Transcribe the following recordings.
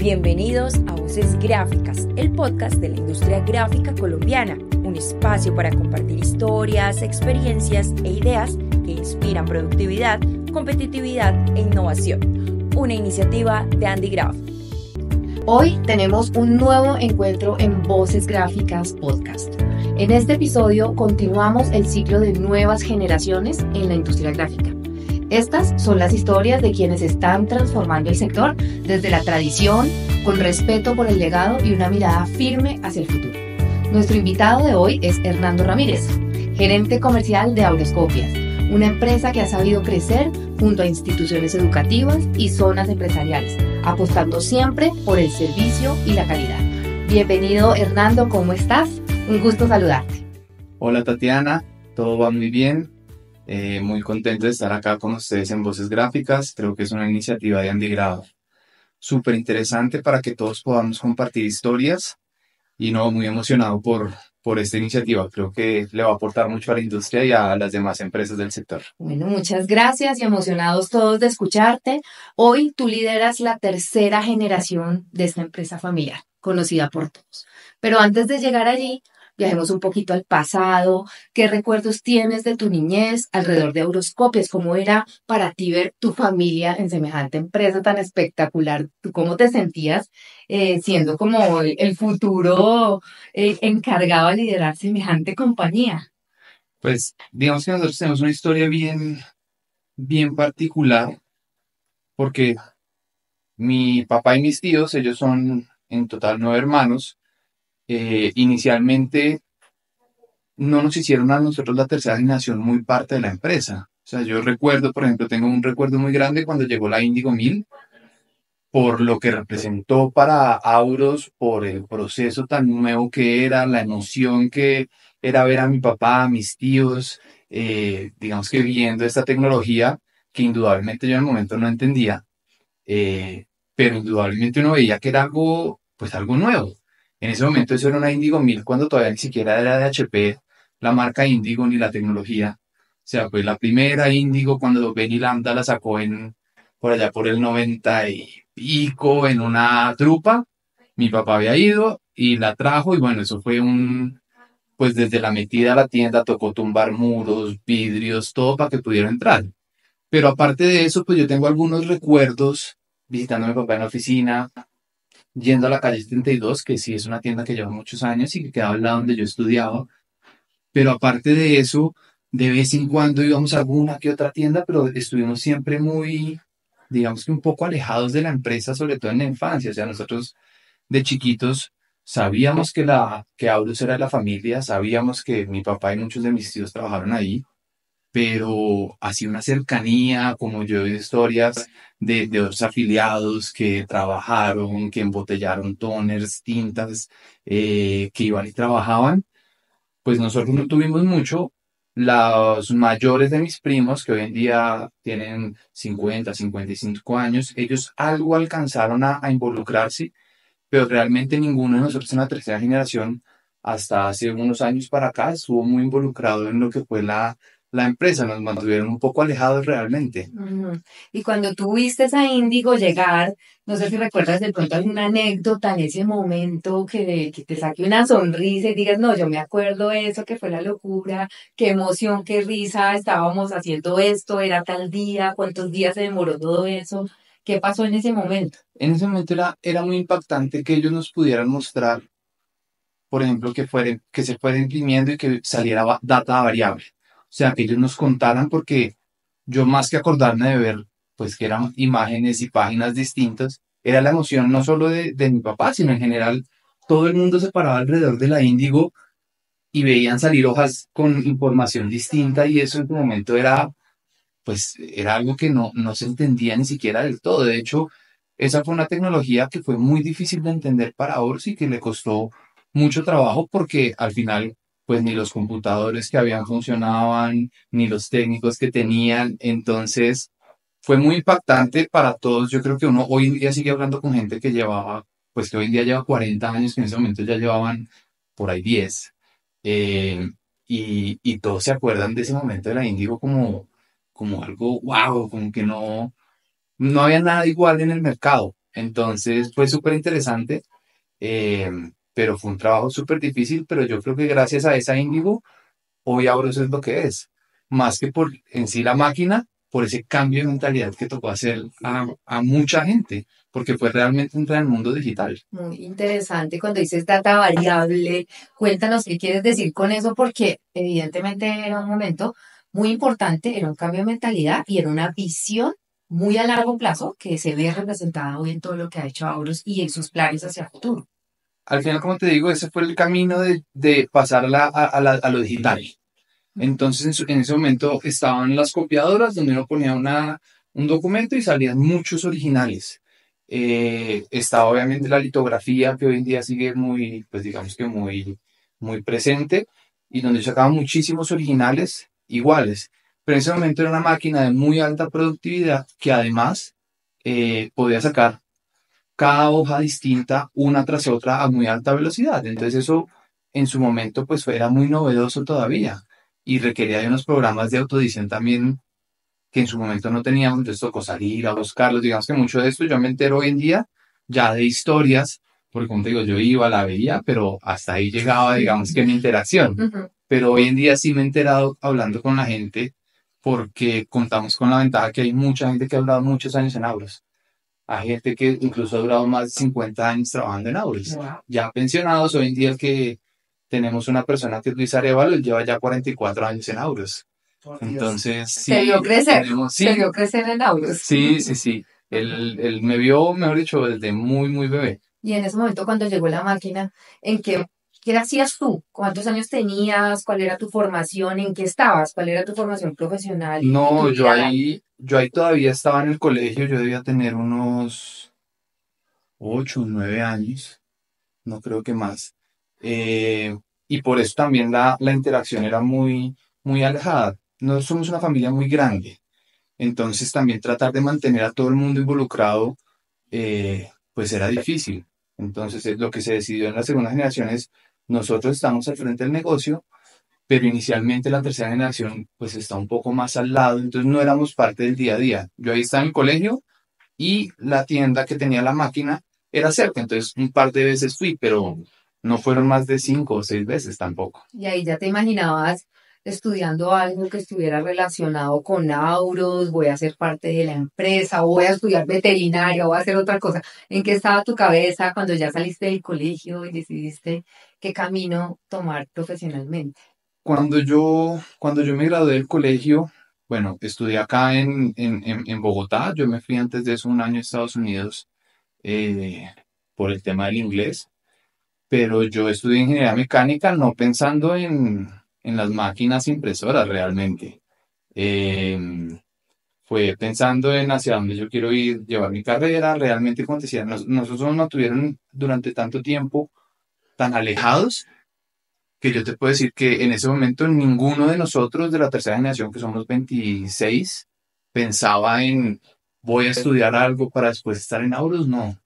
Bienvenidos a Voces Gráficas, el podcast de la industria gráfica colombiana, un espacio para compartir historias, experiencias e ideas que inspiran productividad, competitividad e innovación. Una iniciativa de Andy Graph. Hoy tenemos un nuevo encuentro en Voces Gráficas Podcast. En este episodio continuamos el ciclo de nuevas generaciones en la industria gráfica. Estas son las historias de quienes están transformando el sector desde la tradición, con respeto por el legado y una mirada firme hacia el futuro. Nuestro invitado de hoy es Hernando Ramírez, gerente comercial de Auroscopias, una empresa que ha sabido crecer junto a instituciones educativas y zonas empresariales, apostando siempre por el servicio y la calidad. Bienvenido, Hernando, ¿cómo estás? Un gusto saludarte. Hola, Tatiana, todo va muy bien. Muy contento de estar acá con ustedes en Voces Gráficas. Creo que es una iniciativa de Andy Graph súper interesante para que todos podamos compartir historias y muy emocionado por esta iniciativa. Creo que le va a aportar mucho a la industria y a las demás empresas del sector. Bueno, muchas gracias y emocionados todos de escucharte. Hoy tú lideras la tercera generación de esta empresa familiar, conocida por todos. Pero antes de llegar allí, viajemos un poquito al pasado. ¿Qué recuerdos tienes de tu niñez alrededor de Auroscopias? ¿Cómo era para ti ver tu familia en semejante empresa tan espectacular? ¿Tú cómo te sentías siendo como el futuro encargado de liderar semejante compañía? Pues digamos que nosotros tenemos una historia bien particular porque mi papá y mis tíos, ellos son en total 9 hermanos. Inicialmente no nos hicieron a nosotros la tercera generación muy parte de la empresa. O sea, yo recuerdo, por ejemplo, tengo un recuerdo muy grande cuando llegó la Índigo 1000, por lo que representó para Auros, por el proceso tan nuevo que era, la emoción que era ver a mi papá, a mis tíos, digamos que viendo esta tecnología que indudablemente yo en el momento no entendía, pero indudablemente uno veía que era algo nuevo. En ese momento eso era una Índigo 1000 cuando todavía ni siquiera era de HP, la marca Índigo ni la tecnología. O sea, pues la primera Índigo cuando Benny Lambda la sacó por allá por el 90 y pico en una trupa. Mi papá había ido y la trajo y bueno, eso fue pues desde la metida a la tienda tocó tumbar muros, vidrios, todo para que pudiera entrar. Pero aparte de eso, pues yo tengo algunos recuerdos visitando a mi papá en la oficina, yendo a la calle 72, que sí es una tienda que lleva muchos años y que quedaba al lado donde yo estudiaba. Pero aparte de eso, de vez en cuando íbamos a alguna que otra tienda, pero estuvimos siempre muy, digamos que un poco alejados de la empresa, sobre todo en la infancia. O sea, nosotros de chiquitos sabíamos que Aurus era de la familia, sabíamos que mi papá y muchos de mis tíos trabajaron ahí, pero así una cercanía, como yo he oído historias de otros afiliados que trabajaron, que embotellaron toners, tintas, que iban y trabajaban, pues nosotros no tuvimos mucho. Los mayores de mis primos, que hoy en día tienen 55 años, ellos algo alcanzaron a involucrarse, pero realmente ninguno de nosotros en la tercera generación, hasta hace unos años para acá, estuvo muy involucrado en lo que fue la empresa. Nos mantuvieron un poco alejados realmente. Ujú. Y cuando tú viste a Índigo llegar, no sé si recuerdas de pronto alguna anécdota en ese momento que te saque una sonrisa y digas, no, yo me acuerdo eso, que fue la locura, qué emoción, qué risa, estábamos haciendo esto, era tal día, cuántos días se demoró todo eso. ¿Qué pasó en ese momento? En ese momento era muy impactante que ellos nos pudieran mostrar, por ejemplo, que se fuera imprimiendo y que saliera data variable. O sea, que ellos nos contaran, porque yo más que acordarme de ver, pues que eran imágenes y páginas distintas, era la emoción no solo de mi papá, sino en general todo el mundo se paraba alrededor de la Índigo y veían salir hojas con información distinta, y eso en su momento era algo que no se entendía ni siquiera del todo. De hecho, esa fue una tecnología que fue muy difícil de entender para Ors y que le costó mucho trabajo, porque al final, pues ni los computadores que habían funcionaban, ni los técnicos que tenían. Entonces, fue muy impactante para todos. Yo creo que uno hoy en día sigue hablando con gente pues que hoy en día lleva 40 años, que en ese momento ya llevaban por ahí 10. eh, y todos se acuerdan de ese momento de la Índigo como algo wow, como que no había nada igual en el mercado. Entonces fue súper interesante, eh, pero fue un trabajo súper difícil, pero yo creo que gracias a esa Índigo, hoy Auros es lo que es, más que por en sí la máquina, por ese cambio de mentalidad que tocó hacer a mucha gente, porque fue realmente entrar en el mundo digital. Muy interesante cuando dices data variable. Cuéntanos qué quieres decir con eso, porque evidentemente era un momento muy importante, era un cambio de mentalidad y era una visión muy a largo plazo que se ve representada hoy en todo lo que ha hecho Auros y en sus planes hacia el futuro. Al final, como te digo, ese fue el camino de pasar a lo digital. Entonces, en ese momento estaban las copiadoras donde uno ponía un documento y salían muchos originales. Estaba obviamente la litografía, que hoy en día sigue muy, pues digamos que muy presente, y donde sacaban muchísimos originales iguales. Pero en ese momento era una máquina de muy alta productividad que además podía sacar cada hoja distinta una tras otra a muy alta velocidad. Entonces eso en su momento pues era muy novedoso todavía y requería de unos programas de autoedición también que en su momento no teníamos, entonces tocó salir a buscarlos. Digamos que mucho de esto yo me entero hoy en día ya de historias, porque como te digo, yo iba, la veía, pero hasta ahí llegaba, digamos que mi interacción. Ujú. Pero hoy en día sí me he enterado hablando con la gente porque contamos con la ventaja que hay mucha gente que ha durado muchos años en Auros. Hay gente que incluso ha durado más de 50 años trabajando en Auros. Wow. Ya pensionados, hoy en día el que tenemos una persona que es Luis Arevalo, él lleva ya 44 años en Auros. Por Dios. Entonces, Se sí, vio crecer, tenemos, se sí, vio crecer en Auros. sí. Él me vio, mejor dicho, desde muy bebé. Y en ese momento cuando llegó la máquina, ¿en qué hacías tú? ¿Cuántos años tenías? ¿Cuál era tu formación? ¿En qué estabas? ¿Cuál era tu formación profesional y tu No, vida laboral? yo ahí todavía estaba en el colegio, yo debía tener unos 8 o 9 años, no creo que más. Eh, y por eso también la interacción era muy alejada. No somos una familia muy grande, entonces también tratar de mantener a todo el mundo involucrado, pues era difícil. Entonces lo que se decidió en la segunda generación es, nosotros estamos al frente del negocio, pero inicialmente la tercera generación pues está un poco más al lado, entonces no éramos parte del día a día. Yo ahí estaba en el colegio y la tienda que tenía la máquina era cerca, entonces un par de veces fui, pero no fueron más de 5 o 6 veces tampoco. Y ahí ya te imaginabas estudiando algo que estuviera relacionado con Auros, voy a ser parte de la empresa, o voy a estudiar veterinaria, o voy a hacer otra cosa. ¿En qué estaba tu cabeza cuando ya saliste del colegio y decidiste qué camino tomar profesionalmente? Cuando yo me gradué del colegio, bueno, estudié acá en Bogotá, yo me fui antes de eso un año a Estados Unidos eh, por el tema del inglés, pero yo estudié ingeniería mecánica no pensando en las máquinas impresoras realmente. Eh, Fue pensando en hacia dónde yo quiero ir, llevar mi carrera, realmente como te decía, nosotros nos tuvieron durante tanto tiempo tan alejados que yo te puedo decir que en ese momento ninguno de nosotros de la tercera generación, que somos 26, pensaba en voy a estudiar algo para después estar en Auros. No,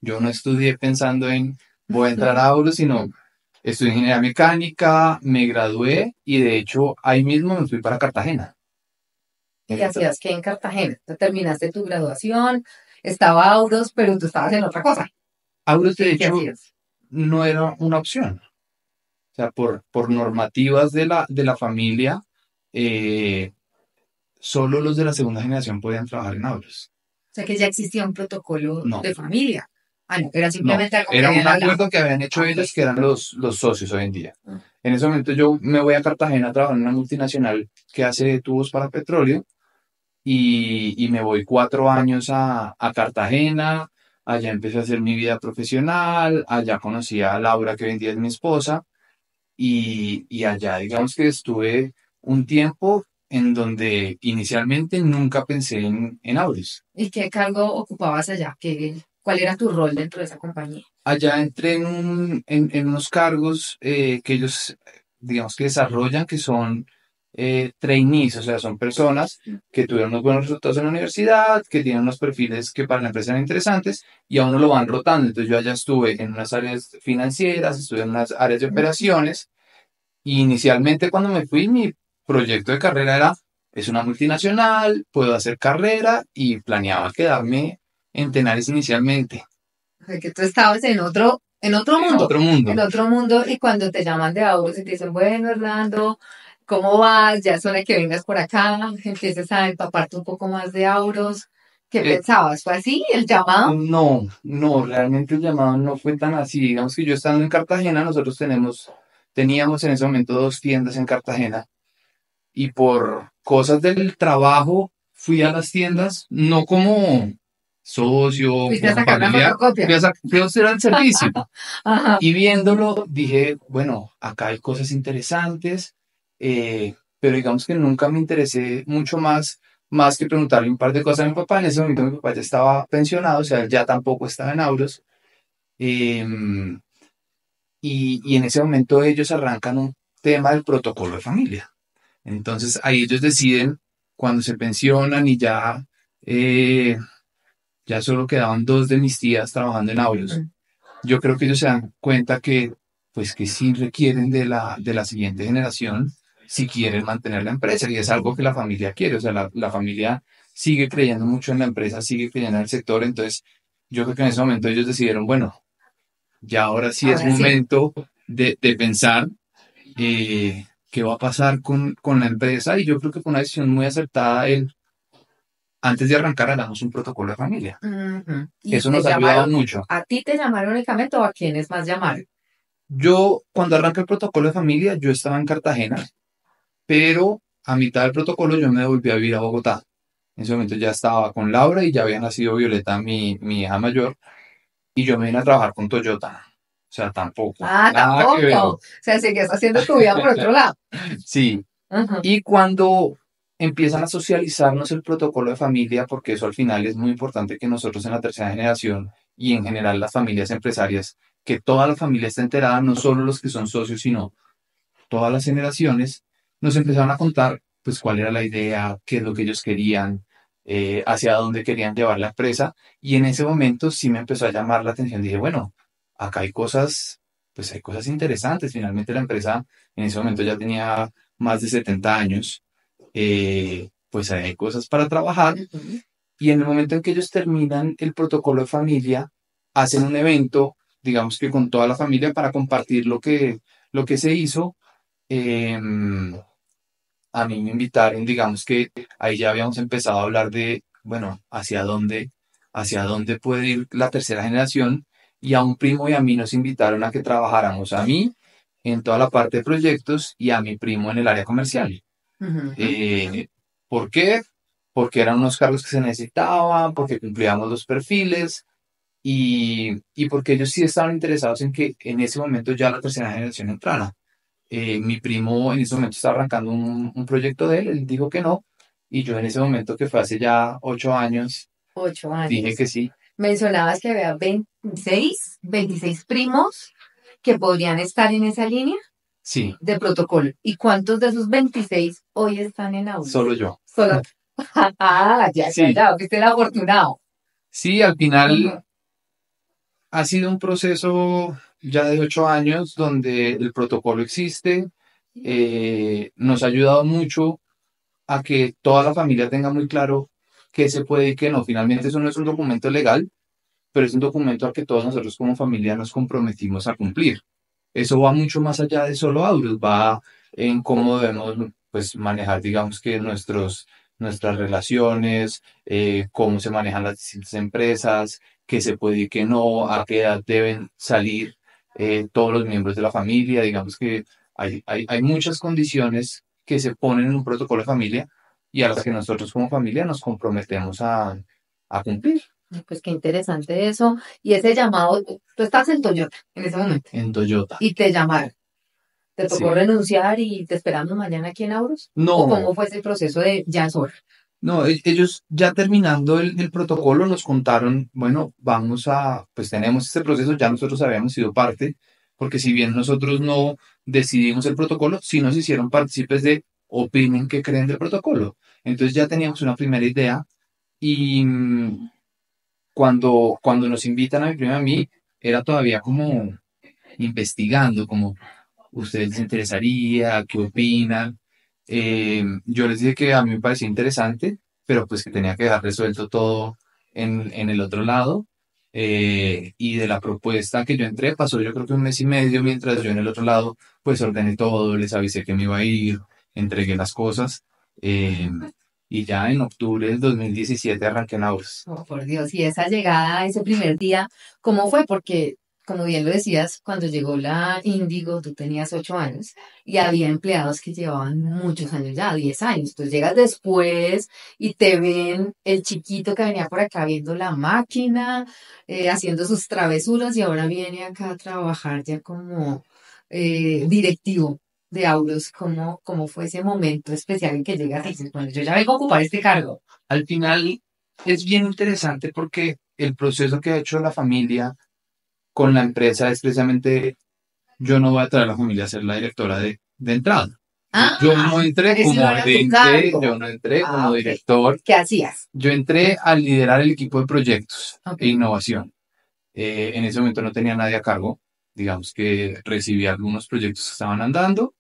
yo no estudié pensando en voy a entrar a Auros, sino estudié ingeniería mecánica, me gradué y de hecho ahí mismo me fui para Cartagena. Y hacías que en Cartagena, tú terminaste tu graduación, estaba Auros, pero tú estabas en otra cosa. Auros de ¿Qué hecho hacías? no era una opción. O sea, por normativas de la familia, eh, solo los de la segunda generación podían trabajar en Auros. O sea que ya existía un protocolo No, de familia. Ah, no, era no. simplemente algo que Era un habían hablado. acuerdo que habían hecho Ah, ellos, ok. que eran los socios hoy en día. En ese momento yo me voy a Cartagena a trabajar en una multinacional que hace tubos para petróleo y me voy 4 años a Cartagena. Allá empecé a hacer mi vida profesional. Allá conocí a Laura, que hoy en día es mi esposa. Y allá, digamos que estuve un tiempo en donde inicialmente nunca pensé en Auris. ¿Y qué cargo ocupabas allá? ¿Cuál era tu rol dentro de esa compañía? Allá entré en unos cargos que ellos, digamos que desarrollan, que son trainees, o sea, son personas que tuvieron unos buenos resultados en la universidad, que tienen unos perfiles que para la empresa eran interesantes y a uno lo van rotando. Entonces yo allá estuve en unas áreas financieras, estuve en unas áreas de operaciones. Y inicialmente cuando me fui, mi proyecto de carrera era, es una multinacional, puedo hacer carrera y planeaba quedarme en Tenaris inicialmente. O sea, que tú estabas en otro En mundo. otro mundo. En otro mundo, y cuando te llaman de Auros y te dicen, bueno, Hernando, ¿cómo vas? Ya es hora de que vengas por acá, empieces a empaparte un poco más de Auros. ¿Qué Eh, pensabas? ¿Fue así el llamado? no, realmente el llamado no fue tan así. Digamos que yo estando en Cartagena, nosotros teníamos en ese momento 2 tiendas en Cartagena y por cosas del trabajo fui a las tiendas, no como socio, Fuiste a como sacar la familiar, fotocopia. fui a hacer el servicio. Ajá. Y viéndolo, dije, bueno, acá hay cosas interesantes, pero digamos que nunca me interesé mucho más que preguntarle un par de cosas a mi papá. En ese momento mi papá ya estaba pensionado, o sea, él ya tampoco estaba en Auros. em, y en ese momento ellos arrancan un tema del protocolo de familia. Entonces ahí ellos deciden, cuando se pensionan y ya solo quedaban 2 de mis tías trabajando en Auros. Ujú. Yo creo que ellos se dan cuenta que, pues, que sí requieren de la siguiente generación si quieren mantener la empresa, y es algo que la familia quiere. O sea, la familia sigue creyendo mucho en la empresa, sigue creyendo en el sector. Entonces yo creo que en ese momento ellos decidieron, bueno, ya ahora sí es Ahora sí. momento de pensar qué va a pasar con la empresa, y yo creo que fue una decisión muy acertada el, antes de arrancar, hagamos un protocolo de familia. Ujú. ¿Y Eso te nos ha ayudado llamaron? mucho. ¿A ti te llamaron únicamente o a quiénes más llamaron? Yo, cuando arranca el protocolo de familia, yo estaba en Cartagena, pero a mitad del protocolo yo me volví a vivir a Bogotá. En ese momento ya estaba con Laura y ya había nacido Violeta, mi hija mayor, y yo me vine a trabajar con Toyota. O sea, tampoco, Ah, nada que ver. tampoco. O sea, seguías haciendo tu vida por otro lado. Sí, Ujú. y cuando empiezan a socializarnos el protocolo de familia, porque eso al final es muy importante que nosotros en la tercera generación y en general las familias empresarias, que toda la familia esté enterada, no solo los que son socios, sino todas las generaciones, nos empezaron a contar pues cuál era la idea, qué es lo que ellos querían, hacia dónde querían llevar la empresa. Y en ese momento sí me empezó a llamar la atención. Dije, bueno, acá hay cosas, pues hay cosas interesantes. Finalmente la empresa en ese momento ya tenía más de 70 años. Pues hay cosas para trabajar. Ujú. Y en el momento en que ellos terminan el protocolo de familia, hacen un evento, digamos que con toda la familia, para compartir lo que se hizo. Em, a mí me invitaron, digamos que ahí ya habíamos empezado a hablar de, bueno, hacia dónde puede ir la tercera generación, y a un primo y a mí nos invitaron a que trabajáramos a mí en toda la parte de proyectos y a mi primo en el área comercial. Ujú. Eh, ¿Por qué? Porque eran unos cargos que se necesitaban, porque cumplíamos los perfiles, y porque ellos sí estaban interesados en que en ese momento ya la tercera generación entrara. Mi primo en ese momento estaba arrancando un proyecto de él, él dijo que no, y yo en ese momento, que fue hace ya 8 años, Ocho dije años. que sí. Mencionabas que había 26 primos que podrían estar en esa línea Sí, de protocolo. ¿Y cuántos de esos 26 hoy están en Auros? solo yo. Solo. Ah, ya, ya, Sí, ya, fuiste el afortunado. sí, al final Ujú. ha sido un proceso ya de 8 años donde el protocolo existe, nos ha ayudado mucho a que toda la familia tenga muy claro qué se puede y qué no. Finalmente eso no es un documento legal, pero es un documento al que todos nosotros como familia nos comprometimos a cumplir. Eso va mucho más allá de solo audios, va en cómo debemos, pues, manejar, digamos que nuestras relaciones, cómo se manejan las distintas empresas, qué se puede y qué no, a qué edad deben salir todos los miembros de la familia. Digamos que hay muchas condiciones que se ponen en un protocolo de familia y a las que nosotros como familia nos comprometemos a cumplir. Pues qué interesante eso. Y ese llamado, tú estás en Toyota en ese momento En Toyota. y te llamaron. ¿Te tocó Sí. renunciar y te esperamos mañana aquí en Auros? ¿O No, cómo fue ese proceso de ya es hora? no, ellos ya terminando el protocolo nos contaron, bueno, pues tenemos este proceso, ya nosotros habíamos sido parte, porque si bien nosotros no decidimos el protocolo, sí nos hicieron partícipes de opinen qué creen del protocolo. Entonces ya teníamos una primera idea, y cuando nos invitan a mi prima y a mí, era todavía como investigando, como ustedes les interesaría, qué opinan. Yo les dije que a mí me parecía interesante, pero pues que tenía que dejar resuelto todo en el otro lado. Y de la propuesta que yo entré, pasó yo creo que un mes y medio, mientras yo en el otro lado, pues ordené todo, les avisé que me iba a ir, entregué las cosas. eh, y ya en octubre del 2017 arranqué en Auros. Oh, por Dios, y esa llegada, ese primer día, ¿cómo fue? Porque, como bien lo decías, cuando llegó la Índigo, tú tenías 8 años y había empleados que llevaban muchos años ya, 10 años. Entonces llegas después y te ven el chiquito que venía por acá viendo la máquina, haciendo sus travesuras y ahora viene acá a trabajar ya como directivo de Auros. ¿Cómo fue ese momento especial en que llegas y dices, bueno, yo ya vengo a ocupar este cargo? Al final es bien interesante porque el proceso que ha hecho la familia con la empresa es precisamente, yo no voy a traer a la familia a ser la directora de entrada. Yo no entré Ese no como era tu gerente, cargo. yo no entré como Ok. director, ¿Qué hacías? yo entré a liderar el equipo de proyectos Ok. e innovación. En ese momento no tenía nadie a cargo, digamos que recibí algunos proyectos que estaban andando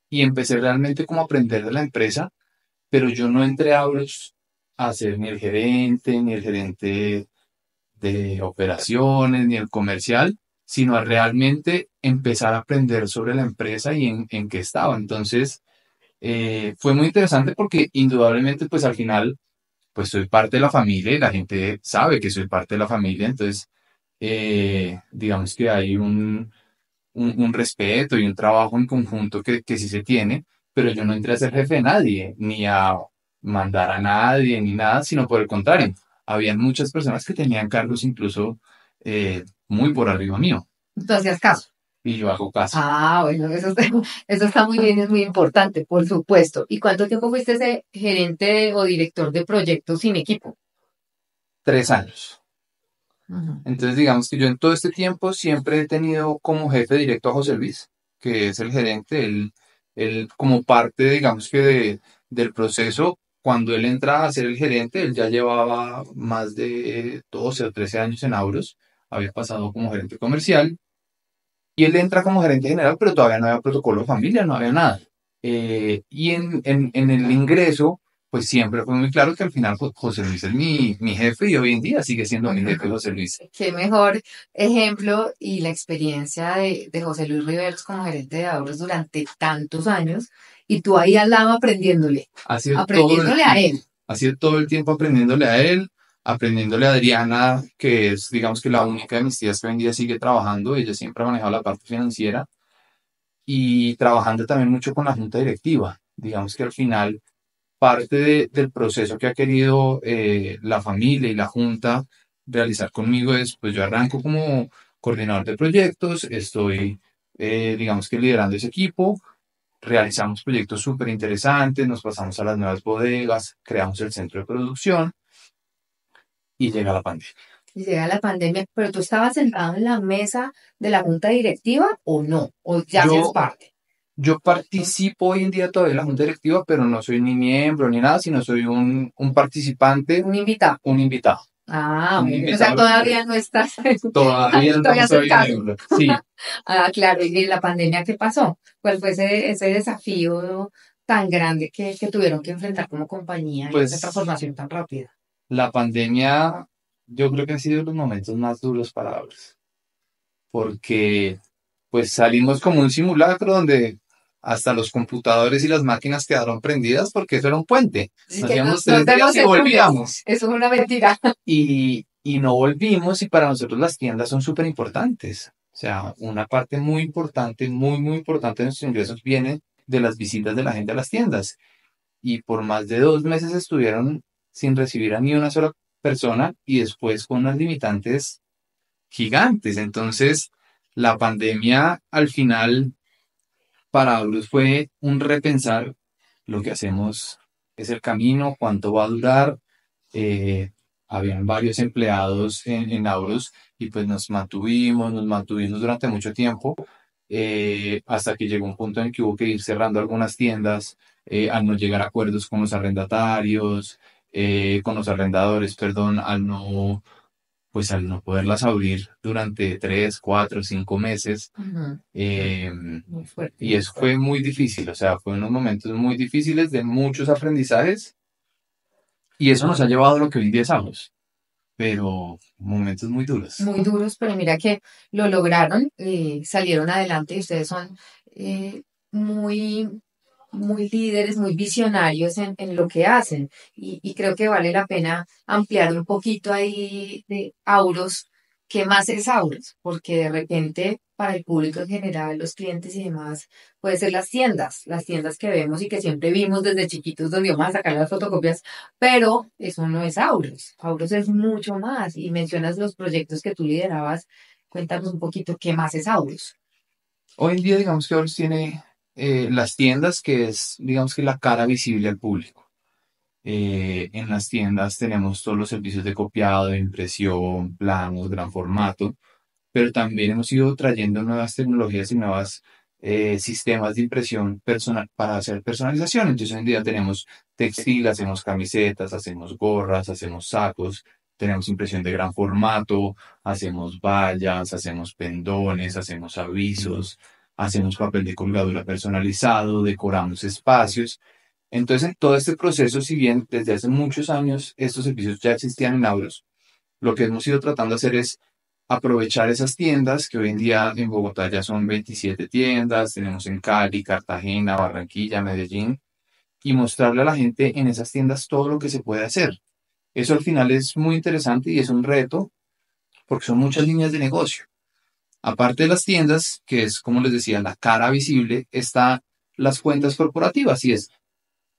y empecé realmente como a aprender de la empresa, pero yo no entré a Auros a ser ni el gerente, ni el gerente de operaciones, ni el comercial, sino a realmente empezar a aprender sobre la empresa y en qué estaba. Entonces, fue muy interesante porque indudablemente, pues al final, pues soy parte de la familia y la gente sabe que soy parte de la familia, entonces, digamos que hay un respeto y un trabajo en conjunto que sí se tiene, pero yo no entré a ser jefe de nadie, ni a mandar a nadie, ni nada, sino por el contrario, habían muchas personas que tenían cargos incluso muy por arriba mío, ¿Tú hacías caso? y yo hago caso. Bueno, eso está muy bien, es muy importante, por supuesto. ¿Y cuánto tiempo fuiste ese gerente o director de proyectos sin equipo? 3 años. Ujú. Entonces, digamos que yo en todo este tiempo siempre he tenido como jefe directo a José Luis, que es el gerente, él como parte, digamos que del proceso, cuando él entra a ser el gerente, él ya llevaba más de 12 o 13 años en Auros, había pasado como gerente comercial, y él entra como gerente general, pero todavía no había protocolo de familia, no había nada. Y en el ingreso, pues siempre fue muy claro que al final José Luis es mi jefe y hoy en día sigue siendo mi jefe José Luis. Qué mejor ejemplo y la experiencia de José Luis Riveros como gerente de ahorros durante tantos años y tú ahí al lado aprendiéndole, Ha sido todo el aprendiéndole a tiempo, él. ha sido todo el tiempo aprendiéndole a él, aprendiéndole a Adriana, que es, digamos que la única de mis tías que hoy en día sigue trabajando, ella siempre ha manejado la parte financiera y trabajando también mucho con la junta directiva. Digamos que al final parte del proceso que ha querido la familia y la junta realizar conmigo es, pues yo arranco como coordinador de proyectos, estoy, digamos que liderando ese equipo, realizamos proyectos súper interesantes, nos pasamos a las nuevas bodegas, creamos el centro de producción y llega la pandemia. Y llega la pandemia, pero tú estabas sentado en la mesa de la junta directiva o no, o ya hacías Yo, parte, yo participo hoy en día todavía en la junta directiva, pero no soy ni miembro ni nada, sino soy un participante, un invitado. un invitado. Un Muy bien. O sea, invitado, todavía no estás, todavía no todavía haces soy caso. miembro. Sí, Claro, y la pandemia, ¿qué pasó? ¿Cuál fue ese desafío tan grande que tuvieron que enfrentar como compañía y esa pues transformación tan rápida? la pandemia yo creo que han sido los momentos más duros para Auros, porque pues salimos como un simulacro donde hasta los computadores y las máquinas quedaron prendidas porque eso era un puente. Así que Hacíamos no 3 días tenemos y volvíamos. eso es una mentira. Y no volvimos y para nosotros las tiendas son súper importantes. O sea, una parte muy importante, muy importante de nuestros ingresos viene de las visitas de la gente a las tiendas. Y por más de 2 meses estuvieron sin recibir a ni una sola persona y después con unas limitantes gigantes. Entonces, la pandemia al final para Aulus fue un repensar lo que hacemos es el camino, cuánto va a durar. Eh, Habían varios empleados en Aulus y pues nos mantuvimos durante mucho tiempo hasta que llegó un punto en el que hubo que ir cerrando algunas tiendas al no llegar a acuerdos con los arrendatarios, con los arrendadores, perdón, al no poderlas abrir durante 3, 4, 5 meses. Ujú. eh, Muy fuerte. y eso fue muy difícil, o sea, fue unos momentos muy difíciles de muchos aprendizajes y eso nos ha llevado a lo que hoy en día somos. pero momentos muy duros. Muy duros, pero mira que lo lograron, salieron adelante y ustedes son eh, muy, muy líderes, muy visionarios en lo que hacen. Y creo que vale la pena ampliar un poquito ahí de Auros. ¿Qué más es Auros? Porque de repente para el público en general, los clientes y demás, puede ser las tiendas que vemos y que siempre vimos desde chiquitos donde íbamos a sacar las fotocopias, pero eso no es Auros. Auros es mucho más. Y mencionas los proyectos que tú liderabas. Cuéntanos un poquito qué más es Auros. Hoy en día, digamos que Orbs tiene las tiendas, que es, digamos que la cara visible al público. En las tiendas tenemos todos los servicios de copiado, de impresión, planos, gran formato, pero también hemos ido trayendo nuevas tecnologías y nuevos sistemas de impresión personal para hacer personalización. Entonces, hoy en día tenemos textil, hacemos camisetas, hacemos gorras, hacemos sacos, tenemos impresión de gran formato, hacemos vallas, hacemos pendones, hacemos avisos, hacemos papel de colgadura personalizado, decoramos espacios. Entonces, en todo este proceso, si bien desde hace muchos años estos servicios ya existían en Auros, lo que hemos ido tratando de hacer es aprovechar esas tiendas, que hoy en día en Bogotá ya son 27 tiendas, tenemos en Cali, Cartagena, Barranquilla, Medellín, y mostrarle a la gente en esas tiendas todo lo que se puede hacer. Eso al final es muy interesante y es un reto porque son muchas líneas de negocio. Aparte de las tiendas, que es como les decía, la cara visible, está las cuentas corporativas y es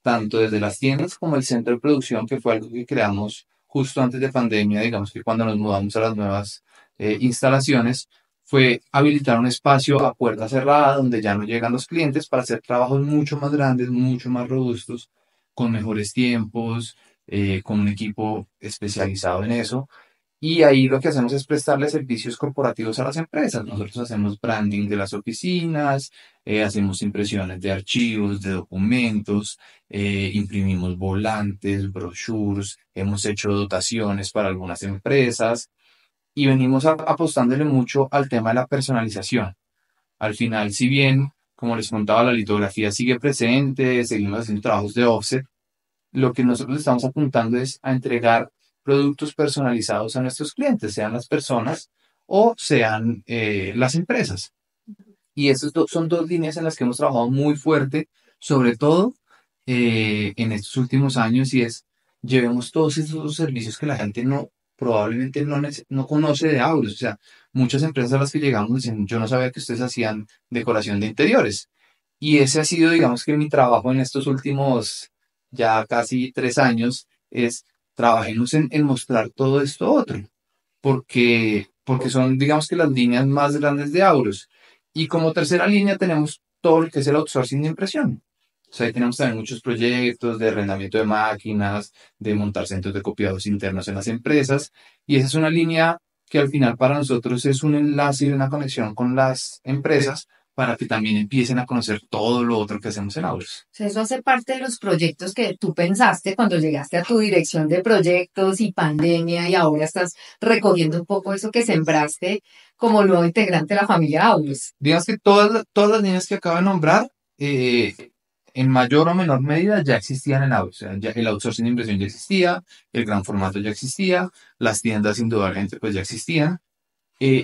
tanto desde las tiendas como el centro de producción, que fue algo que creamos justo antes de pandemia, digamos que cuando nos mudamos a las nuevas instalaciones, fue habilitar un espacio a puerta cerrada donde ya no llegan los clientes para hacer trabajos mucho más grandes, mucho más robustos, con mejores tiempos, con un equipo especializado en eso. Y ahí lo que hacemos es prestarle servicios corporativos a las empresas. Nosotros hacemos branding de las oficinas, hacemos impresiones de archivos, de documentos, imprimimos volantes, brochures, hemos hecho dotaciones para algunas empresas y venimos apostándole mucho al tema de la personalización. Al final, si bien, como les contaba, la litografía sigue presente, seguimos haciendo trabajos de offset, lo que nosotros estamos apuntando es a entregar productos personalizados a nuestros clientes, sean las personas o sean las empresas. Y esas son dos líneas en las que hemos trabajado muy fuerte, sobre todo en estos últimos años, y es llevemos todos esos servicios que la gente no probablemente no conoce de Auros. O sea, muchas empresas a las que llegamos dicen, yo no sabía que ustedes hacían decoración de interiores. Y ese ha sido, digamos que mi trabajo en estos últimos ya casi 3 años, es trabajemos en mostrar todo esto otro, porque son, digamos que las líneas más grandes de Auros. Y como tercera línea tenemos todo lo que es el outsourcing de impresión. O sea, ahí tenemos también muchos proyectos de arrendamiento de máquinas, de montar centros de copiados internos en las empresas. Y esa es una línea que al final para nosotros es un enlace y una conexión con las empresas para que también empiecen a conocer todo lo otro que hacemos en Auros. O sea, eso hace parte de los proyectos que tú pensaste cuando llegaste a tu dirección de proyectos y pandemia y ahora estás recogiendo un poco eso que sembraste como nuevo integrante de la familia Aulos. Digamos que todas las líneas que acabo de nombrar, en mayor o menor medida ya existían en Auros. O sea, ya el outsourcing de inversión ya existía, el gran formato ya existía, las tiendas indudablemente pues ya existían.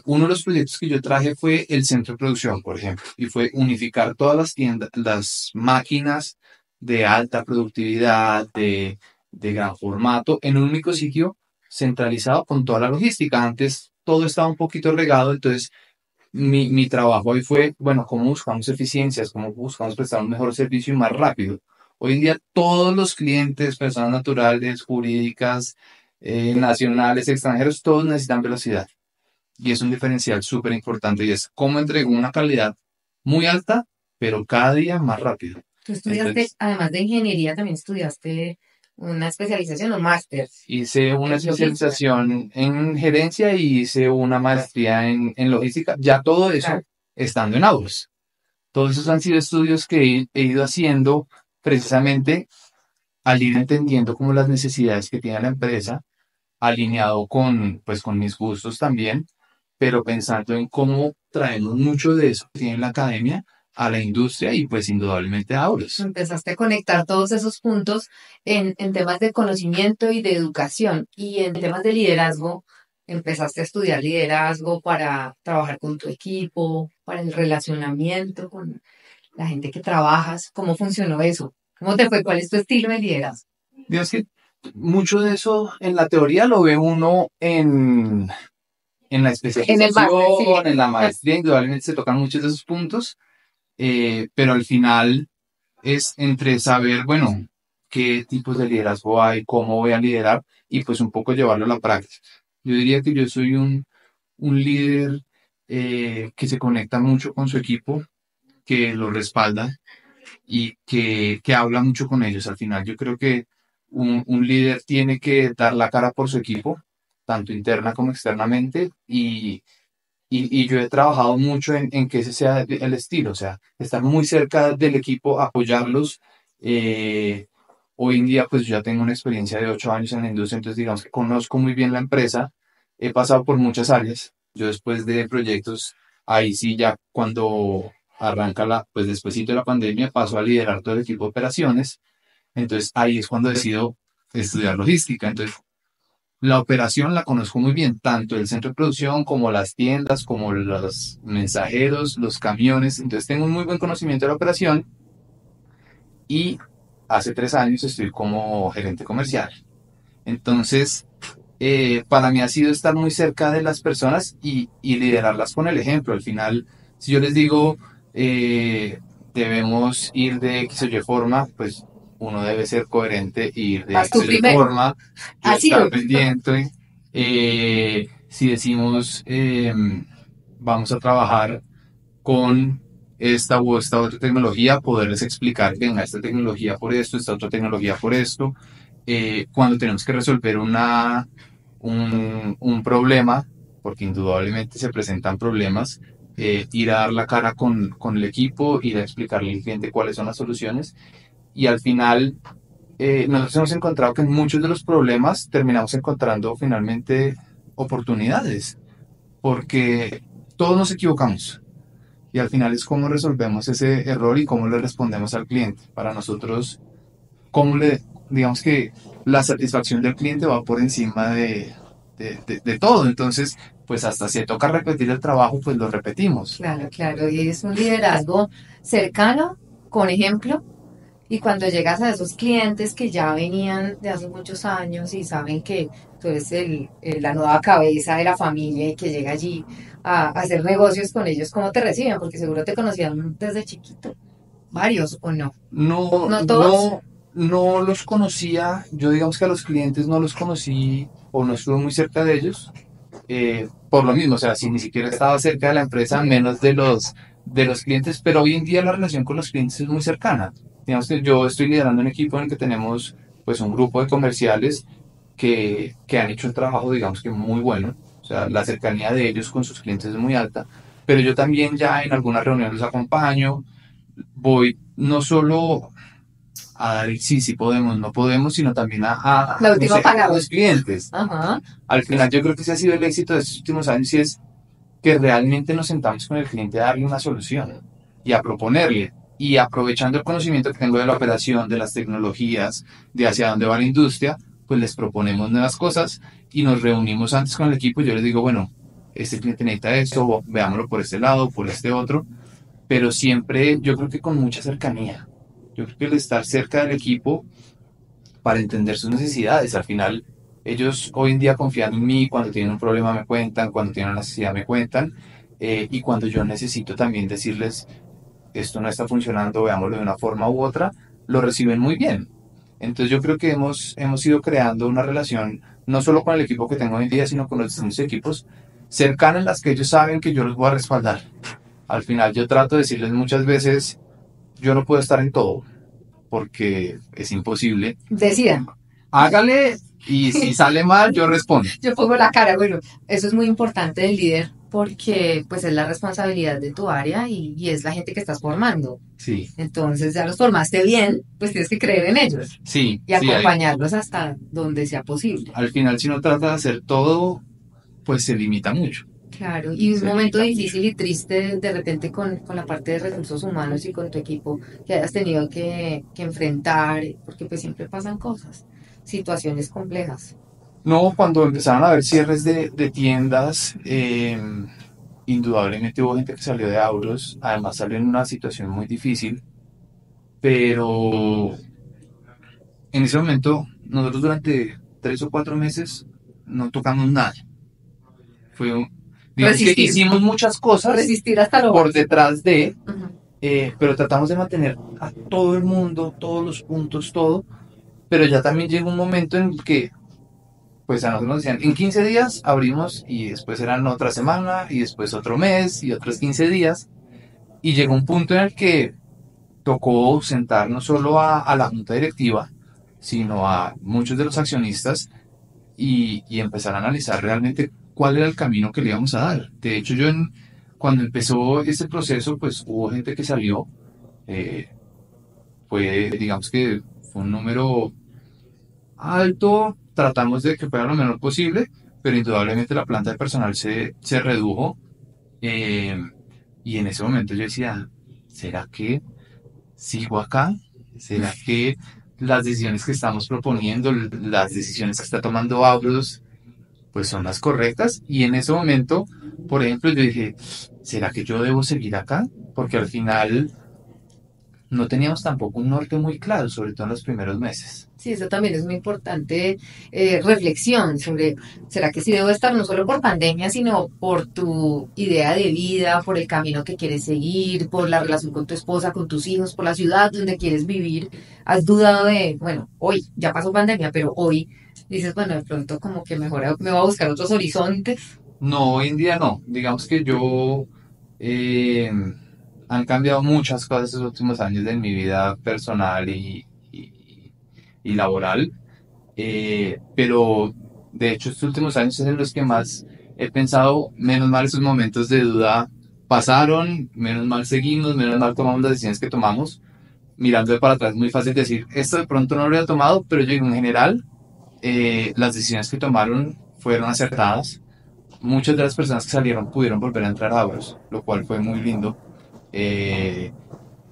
Uno de los proyectos que yo traje fue el centro de producción, por ejemplo, y fue unificar todas las tiendas, las máquinas de alta productividad, de gran formato, en un único sitio centralizado con toda la logística. Antes todo estaba un poquito regado, entonces mi trabajo hoy fue, bueno, cómo buscamos eficiencias, cómo buscamos prestar un mejor servicio y más rápido. Hoy en día todos los clientes, personas naturales, jurídicas, nacionales, extranjeros, todos necesitan velocidad. Y es un diferencial súper importante y es cómo entrego una calidad muy alta, pero cada día más rápido. Tú estudiaste, Entonces, además de ingeniería, también estudiaste una especialización o máster hice una en logística. especialización en gerencia y hice una maestría en logística, ya todo eso Claro. estando en Auros. Todos esos han sido estudios que he ido haciendo precisamente al ir entendiendo como las necesidades que tiene la empresa, alineado pues, con mis gustos también, pero pensando en cómo traemos mucho de eso que tiene la academia a la industria y pues indudablemente a Auros. Empezaste a conectar todos esos puntos en temas de conocimiento y de educación y en temas de liderazgo. Empezaste a estudiar liderazgo para trabajar con tu equipo, para el relacionamiento con la gente que trabajas. ¿Cómo funcionó eso? ¿Cómo te fue? ¿Cuál es tu estilo de liderazgo? Digamos que mucho de eso en la teoría lo ve uno en la especialización, en la maestría, indudablemente se tocan muchos de esos puntos, pero al final es entre saber, bueno, qué tipos de liderazgo hay, cómo voy a liderar y pues un poco llevarlo a la práctica. Yo diría que yo soy un líder que se conecta mucho con su equipo, que lo respalda y que habla mucho con ellos. Al final yo creo que un líder tiene que dar la cara por su equipo, tanto interna como externamente, y yo he trabajado mucho en que ese sea el estilo, o sea, estar muy cerca del equipo, apoyarlos. Hoy en día, pues yo ya tengo una experiencia de 8 años en la industria, entonces digamos que conozco muy bien la empresa, he pasado por muchas áreas. Yo después de proyectos, ahí sí ya cuando arranca pues despuesito de la pandemia, paso a liderar todo el equipo de operaciones, entonces ahí es cuando decido estudiar logística. Entonces la operación la conozco muy bien, tanto el centro de producción como las tiendas, como los mensajeros, los camiones. Entonces tengo un muy buen conocimiento de la operación y hace 3 años estoy como gerente comercial. Entonces, para mí ha sido estar muy cerca de las personas y liderarlas con el ejemplo. Al final, si yo les digo, debemos ir de X o Y forma, pues uno debe ser coherente y ir de X o Y forma, yo estar pendiente. Si decimos, vamos a trabajar con esta u esta otra tecnología, poderles explicar, venga, esta tecnología por esto, esta otra tecnología por esto. Cuando tenemos que resolver un problema, porque indudablemente se presentan problemas, ir a dar la cara con el equipo, ir a explicarle al cliente cuáles son las soluciones. Y al final, nosotros hemos encontrado que en muchos de los problemas terminamos encontrando finalmente oportunidades, porque todos nos equivocamos. Y al final es cómo resolvemos ese error y cómo le respondemos al cliente. Para nosotros, digamos que la satisfacción del cliente va por encima de todo. Entonces, pues hasta si toca repetir el trabajo, pues lo repetimos. Claro, claro. Y es un liderazgo cercano, con ejemplo. Y cuando llegas a esos clientes que ya venían de hace muchos años y saben que tú eres la nueva cabeza de la familia y que llega allí a hacer negocios con ellos, ¿cómo te reciben? Porque seguro te conocían desde chiquito. ¿Varios o no? No todos. No los conocía. Yo digamos que a los clientes no los conocí o no estuve muy cerca de ellos. Por lo mismo, o sea, si ni siquiera estaba cerca de la empresa, menos de los clientes, pero hoy en día la relación con los clientes es muy cercana. Digamos que yo estoy liderando un equipo en el que tenemos pues un grupo de comerciales que han hecho un trabajo, digamos que muy bueno. O sea, la cercanía de ellos con sus clientes es muy alta, pero yo también ya en algunas reuniones los acompaño, voy no solo a dar el sí podemos, no podemos, sino también a la última palabra a los clientes. Ajá. Al final yo creo que ese ha sido el éxito de estos últimos años y es que realmente nos sentamos con el cliente a darle una solución y a proponerle, y aprovechando el conocimiento que tengo de la operación, de las tecnologías, de hacia dónde va la industria, pues les proponemos nuevas cosas y nos reunimos antes con el equipo y yo les digo, bueno, este cliente necesita esto, veámoslo por este lado, por este otro, pero siempre yo creo que con mucha cercanía. Yo creo que el estar cerca del equipo para entender sus necesidades, al final ellos hoy en día confían en mí, cuando tienen un problema me cuentan, cuando tienen una necesidad me cuentan, y cuando yo necesito también decirles, esto no está funcionando, veámoslo de una forma u otra, lo reciben muy bien. Entonces yo creo que hemos ido creando una relación, no solo con el equipo que tengo hoy en día, sino con los distintos equipos, cercanos en las que ellos saben que yo los voy a respaldar. Al final yo trato de decirles muchas veces, yo no puedo estar en todo, porque es imposible. Decidan. Hágale, y si sale mal, yo respondo. Yo pongo la cara. Bueno, eso es muy importante del líder, porque pues es la responsabilidad de tu área y es la gente que estás formando. Sí. Entonces ya los formaste bien, pues tienes que creer en ellos. Sí. Y acompañarlos hasta donde sea posible. Al final, si no trata de hacer todo, pues se limita mucho. Claro, y un Sí. momento difícil y triste de repente con la parte de recursos humanos y con tu equipo que hayas tenido que enfrentar, porque pues siempre pasan cosas, situaciones complejas. No, cuando empezaron a haber cierres de tiendas, indudablemente hubo gente que salió de Auros, además salió en una situación muy difícil, pero en ese momento nosotros durante 3 o 4 meses no tocamos nada. Fue, digamos que Resistir, hicimos muchas cosas resistir hasta lo por más. detrás de, Ujú. pero tratamos de mantener a todo el mundo, todos los puntos, todo, pero ya también llegó un momento en que pues a nosotros nos decían, en 15 días abrimos y después eran otra semana y después otro mes y otros 15 días. Y llegó un punto en el que tocó sentar no solo a la junta directiva, sino a muchos de los accionistas y empezar a analizar realmente cuál era el camino que le íbamos a dar. De hecho, cuando empezó este proceso, pues hubo gente que salió, eh, digamos que fue un número alto, tratamos de que fuera lo menor posible, pero indudablemente la planta de personal se redujo. eh, y en ese momento yo decía, ¿será que sigo acá? ¿Será que las decisiones que estamos proponiendo, las decisiones que está tomando Auros, pues son las correctas? Y en ese momento, por ejemplo, yo dije, ¿será que yo debo seguir acá? Porque al final no teníamos tampoco un norte muy claro, sobre todo en los primeros meses. Sí, eso también es muy importante, reflexión sobre, ¿será que sí debo estar no solo por pandemia, sino por tu idea de vida, por el camino que quieres seguir, por la relación con tu esposa, con tus hijos, por la ciudad donde quieres vivir? ¿Has dudado de, bueno, hoy ya pasó pandemia, pero hoy dices, bueno, de pronto como que mejor me voy a buscar otros horizontes? No, hoy en día no. Digamos que eh, han cambiado muchas cosas estos últimos años de mi vida personal y laboral. Pero de hecho estos últimos años es en los que más he pensado, menos mal esos momentos de duda pasaron, menos mal seguimos, menos mal tomamos las decisiones que tomamos. Mirando para atrás es muy fácil decir, esto de pronto no lo había tomado, pero yo digo, en general, las decisiones que tomaron fueron acertadas. Muchas de las personas que salieron pudieron volver a entrar a Abros, lo cual fue muy lindo. Eh,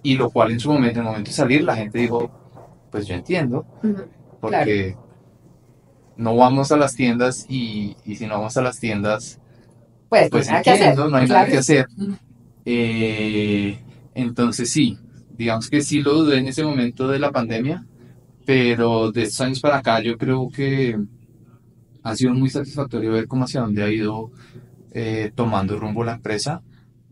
y lo cual en su momento, en el momento de salir, la gente dijo, pues yo entiendo, Ujú. Claro, porque no vamos a las tiendas y si no vamos a las tiendas, pues no hay pues nada que hacer, entiendo, no hay nada claro. que hacer. Ujú. Entonces sí, digamos que sí lo dudé en ese momento de la pandemia, pero de estos años para acá yo creo que ha sido muy satisfactorio ver cómo hacia dónde ha ido tomando rumbo la empresa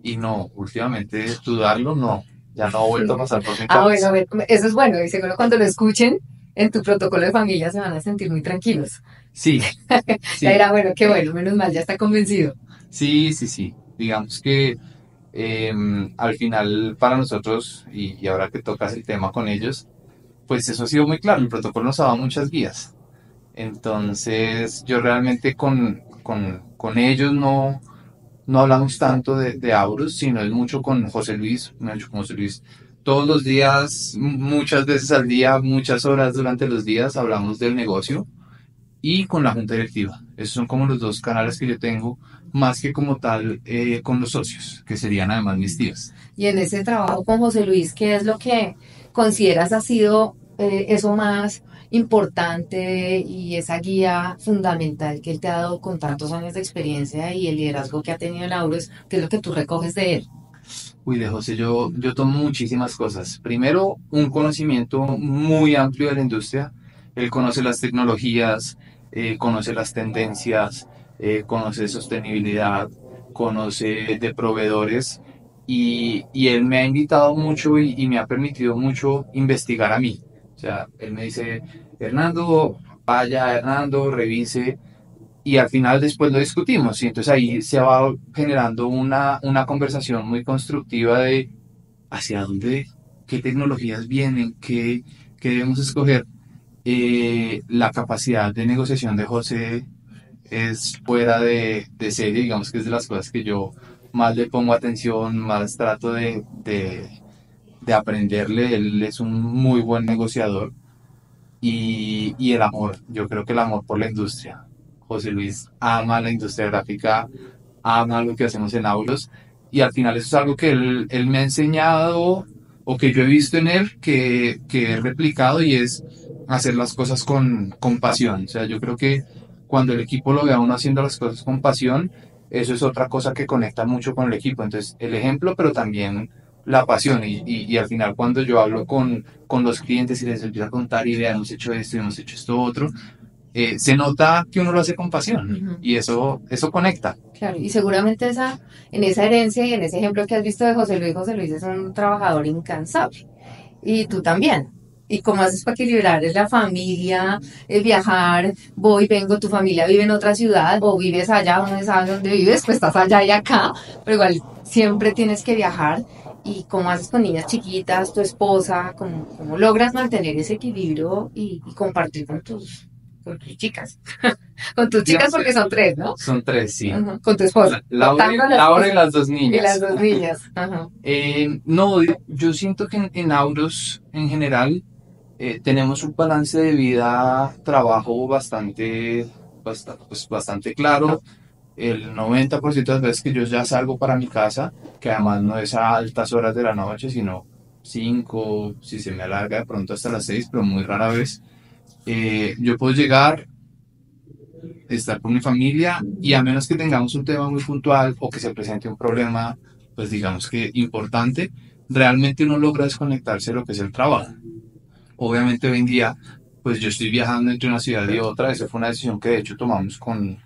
y no, últimamente dudarlo no, ya no ha vuelto a Sí. pasar por mi Ah, bueno, cabeza. eso es bueno, y seguro cuando lo escuchen en tu protocolo de familia se van a sentir muy tranquilos. Sí, Ya sí, dirá, bueno, qué bueno, menos mal, ya está convencido. sí, sí, sí. Digamos que al final para nosotros, y ahora que tocas el tema con ellos, pues eso ha sido muy claro, el protocolo nos ha dado muchas guías. Entonces yo realmente con ellos no hablamos tanto de Aurus, sino es mucho con José Luis, mucho con José Luis. Todos los días, muchas veces al día, muchas horas durante los días hablamos del negocio y con la junta directiva. Esos son como los dos canales que yo tengo, más que como tal con los socios, que serían además mis tíos. Y en ese trabajo con José Luis, ¿qué es lo que consideras ha sido eso más importante y esa guía fundamental que él te ha dado con tantos años de experiencia y el liderazgo que ha tenido en Auros? ¿Qué es lo que tú recoges de él? Uy, de José, yo tomo muchísimas cosas. Primero, un conocimiento muy amplio de la industria. Él conoce las tecnologías, conoce las tendencias, conoce sostenibilidad, conoce de proveedores y él me ha invitado mucho y me ha permitido mucho investigar a mí. O sea, él me dice, Hernando, vaya, Hernando, revise y al final después lo discutimos y entonces ahí se va generando una conversación muy constructiva de hacia dónde, qué tecnologías vienen, qué debemos escoger. La capacidad de negociación de José es fuera de serie, digamos que es de las cosas que yo más le pongo atención, más trato de aprenderle. Él es un muy buen negociador y el amor, yo creo que el amor por la industria. José Luis ama la industria gráfica ama lo que hacemos en Auros y al final eso es algo que él me ha enseñado o que yo he visto en él que he replicado y es hacer las cosas con pasión. O sea, yo creo que cuando el equipo lo ve a uno haciendo las cosas con pasión, eso es otra cosa que conecta mucho con el equipo. Entonces, el ejemplo, pero también la pasión. Y al final, cuando yo hablo con los clientes y les empiezo a contar, y hemos hecho esto, hemos hecho esto otro, se nota que uno lo hace con pasión y eso conecta. Claro, y seguramente en esa herencia y en ese ejemplo que has visto de José Luis es un trabajador incansable. Y tú también. ¿Y cómo haces para equilibrar la familia, el viajar, voy, vengo, tu familia vive en otra ciudad o vives allá, uno no sabe dónde vives, pues estás allá y acá, pero igual siempre tienes que viajar? ¿Y cómo haces con niñas chiquitas, tu esposa? ¿Cómo logras mantener ese equilibrio y compartir con tus chicas? Con tus chicas porque son tres, ¿no? Son tres, sí. Ajá. Con tu esposa. Laura y las dos niñas. Y las dos niñas. Ajá. No, yo siento que en Auros en general tenemos un balance de vida, trabajo bastante claro. El 90% de las veces que yo ya salgo para mi casa, que además no es a altas horas de la noche, sino 5, si se me alarga de pronto hasta las 6, pero muy rara vez, yo puedo llegar, estar con mi familia y a menos que tengamos un tema muy puntual o que se presente un problema, pues digamos que importante, realmente uno logra desconectarse de lo que es el trabajo. Obviamente hoy en día, pues yo estoy viajando entre una ciudad y otra, esa fue una decisión que de hecho tomamos con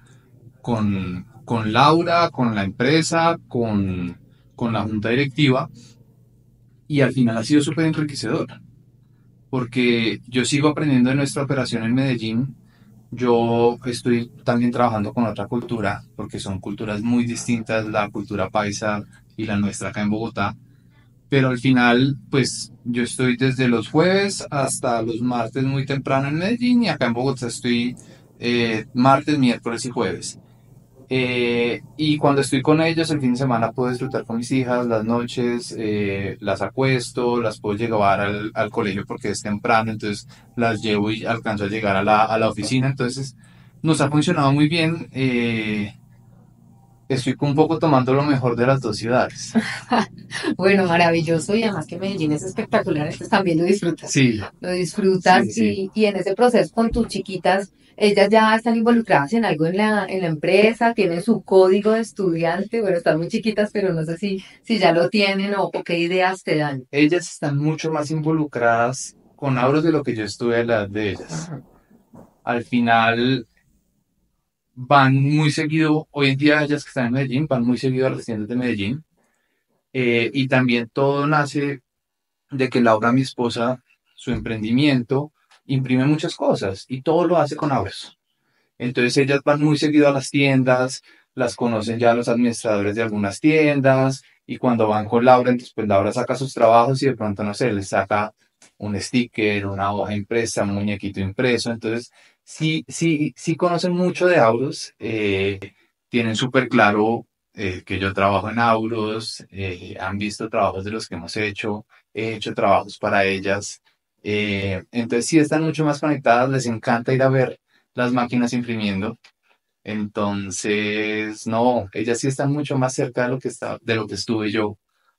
Laura, con la empresa, con la junta directiva y al final ha sido súper enriquecedor porque yo sigo aprendiendo de nuestra operación en Medellín. Yo estoy también trabajando con otra cultura, porque son culturas muy distintas, la cultura paisa y la nuestra acá en Bogotá. Pero al final, pues yo estoy desde los jueves hasta los martes muy temprano en Medellín y acá en Bogotá estoy martes, miércoles y jueves. Y cuando estoy con ellos el fin de semana puedo disfrutar con mis hijas, las noches, las acuesto, las puedo llevar al colegio porque es temprano, entonces las llevo y alcanzo a llegar a la oficina, entonces nos ha funcionado muy bien. Estoy un poco tomando lo mejor de las dos ciudades. Bueno, maravilloso y además que Medellín es espectacular, entonces también lo disfrutas. Sí, Lo disfrutas sí, sí. y en ese proceso con tus chiquitas, ellas ya están involucradas en algo en la empresa, tienen su código de estudiante, bueno, están muy chiquitas, pero no sé si ya lo tienen o qué ideas te dan. Ellas están mucho más involucradas con Auros de lo que yo estuve a la edad de ellas. Ajá. Al final van muy seguido, hoy en día ellas que están en Medellín, van muy seguido a las tiendas de Medellín. Y también todo nace de que Laura, mi esposa, su emprendimiento, imprime muchas cosas y todo lo hace con Auros. Entonces ellas van muy seguido a las tiendas, las conocen ya los administradores de algunas tiendas y cuando van con Laura, entonces pues Laura saca sus trabajos y de pronto, no sé, les saca un sticker, una hoja impresa, un muñequito impreso. Entonces sí, sí, sí conocen mucho de Auros, tienen súper claro que yo trabajo en Auros, han visto trabajos de los que hemos hecho, he hecho trabajos para ellas. Entonces sí están mucho más conectadas, les encanta ir a ver las máquinas imprimiendo. Entonces, no, ellas sí están mucho más cerca de lo que estuve yo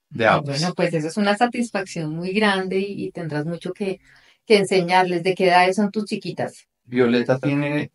de Ay, bueno, Auros. pues eso es una satisfacción muy grande y tendrás mucho que enseñarles. ¿De qué edades son tus chiquitas? Violeta tiene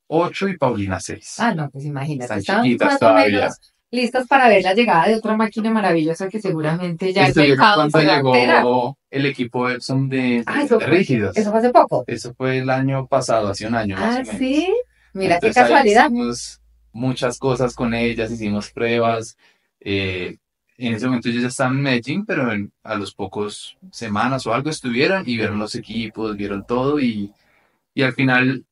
8 y Paulina 6. Ah, no, pues imagínate, Están están chiquitas más o todavía. menos listas para ver la llegada de otra máquina maravillosa que seguramente ya el Estuvieron mercado cuando se va a enterar. llegó el equipo Epson Ah, de rígidos. eso fue hace poco. Eso fue el año pasado, hace un año más Ah, o menos. sí, mira qué Entonces ahí casualidad. hicimos muchas cosas con ellas, hicimos pruebas. eh, en ese momento ellos ya estaban en Medellín, pero a los pocos semanas o algo estuvieron y vieron los equipos, vieron todo y al final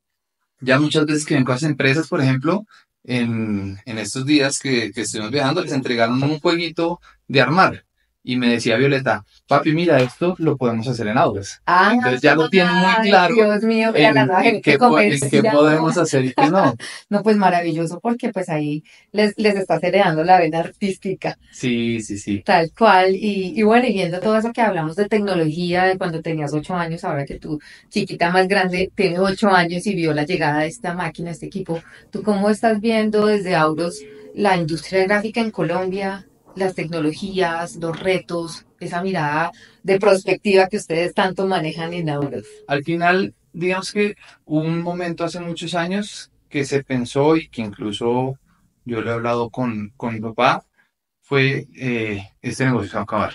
ya muchas veces que ven con las empresas, por ejemplo, en estos días que estuvimos viajando, les entregaron un jueguito de armar. Y me decía Violeta, papi, mira, esto lo podemos hacer en Auras. Ah, Entonces ya lo tienen muy ay, claro Dios mío, mira la nueva en gente en qué comercial. podemos hacer y qué no. No, pues maravilloso porque pues ahí les estás heredando la vena artística. Sí, sí, sí. Tal cual, y bueno, y viendo todo eso que hablamos de tecnología, de cuando tenías 8 años, ahora que tu chiquita más grande tiene 8 años y vio la llegada de esta máquina, este equipo, ¿tú cómo estás viendo desde Auros la industria gráfica en Colombia, las tecnologías, los retos, esa mirada de prospectiva que ustedes tanto manejan en Auros? Al final, digamos que hubo un momento hace muchos años que se pensó y que incluso yo le he hablado con mi papá, fue este negocio se va a acabar.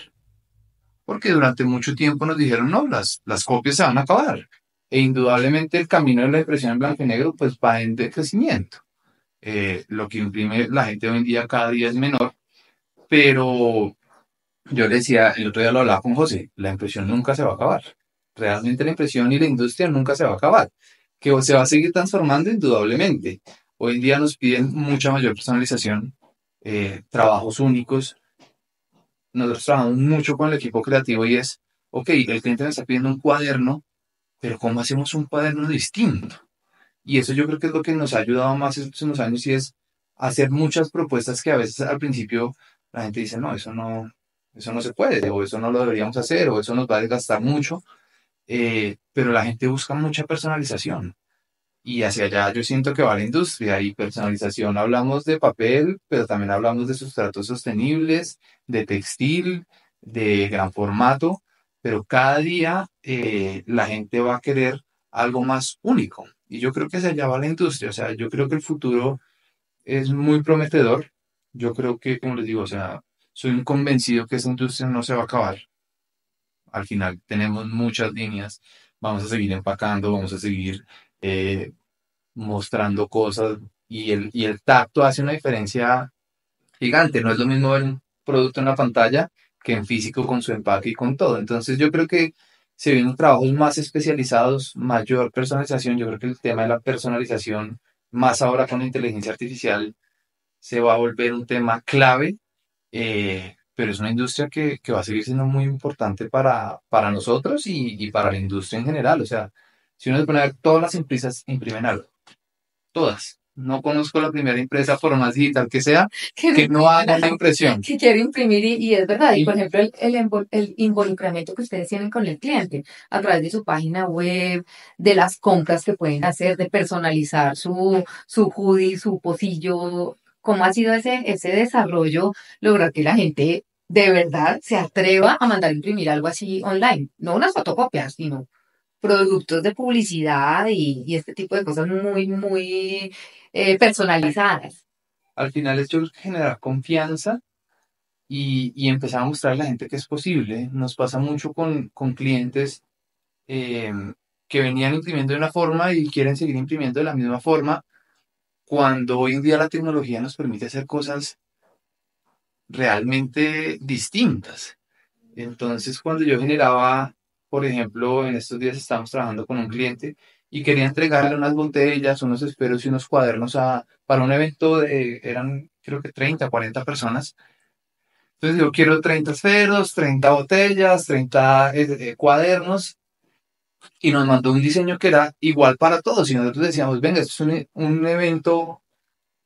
Porque durante mucho tiempo nos dijeron, no, las copias se van a acabar. E indudablemente el camino de la impresión en blanco y negro pues va en decrecimiento. Lo que imprime la gente hoy en día cada día es menor, pero yo le decía, el otro día lo hablaba con José, la impresión nunca se va a acabar. Realmente la impresión y la industria nunca se va a acabar. Que se va a seguir transformando indudablemente. Hoy en día nos piden mucha mayor personalización, trabajos únicos. Nosotros trabajamos mucho con el equipo creativo y es, ok, el cliente me está pidiendo un cuaderno, pero ¿cómo hacemos un cuaderno distinto? Y eso yo creo que es lo que nos ha ayudado más estos últimos años y es hacer muchas propuestas que a veces al principio la gente dice, no, eso no se puede, o eso no lo deberíamos hacer, o eso nos va a desgastar mucho, pero la gente busca mucha personalización. Y hacia allá yo siento que va la industria y personalización. Hablamos de papel, pero también hablamos de sustratos sostenibles, de textil, de gran formato, pero cada día la gente va a querer algo más único. Y yo creo que hacia allá va la industria. O sea, yo creo que el futuro es muy prometedor. Yo creo que, como les digo, o sea, soy un convencido que esa industria no se va a acabar. Al final tenemos muchas líneas, vamos a seguir empacando, vamos a seguir eh, mostrando cosas y el tacto hace una diferencia gigante. No es lo mismo ver un producto en la pantalla que en físico con su empaque y con todo. Entonces yo creo que se vienen trabajos más especializados, mayor personalización. Yo creo que el tema de la personalización, más ahora con la inteligencia artificial, se va a volver un tema clave, pero es una industria que va a seguir siendo muy importante para nosotros y para la industria en general. O sea, si uno se pone a ver, todas las empresas imprimen algo, todas. No conozco la primera empresa, por más digital que sea, que no haga una impresión. Que quiere imprimir y es verdad. Y por Y ejemplo, el involucramiento que ustedes tienen con el cliente a través de su página web, de las compras que pueden hacer, de personalizar su hoodie, su pocillo, ¿cómo ha sido ese desarrollo? Lograr que la gente de verdad se atreva a mandar imprimir algo así online. No unas fotocopias, sino productos de publicidad y este tipo de cosas muy personalizadas. al final esto es generar confianza y empezar a mostrar a la gente que es posible. Nos pasa mucho con clientes eh, que venían imprimiendo de una forma y quieren seguir imprimiendo de la misma forma, cuando hoy en día la tecnología nos permite hacer cosas realmente distintas. Entonces, cuando yo generaba, por ejemplo, en estos días estamos trabajando con un cliente y quería entregarle unas botellas, unos esperos y unos cuadernos para un evento eran creo que 30, 40 personas. Entonces yo quiero 30 esferos, 30 botellas, 30 cuadernos y nos mandó un diseño que era igual para todos y nosotros decíamos, venga, esto es un evento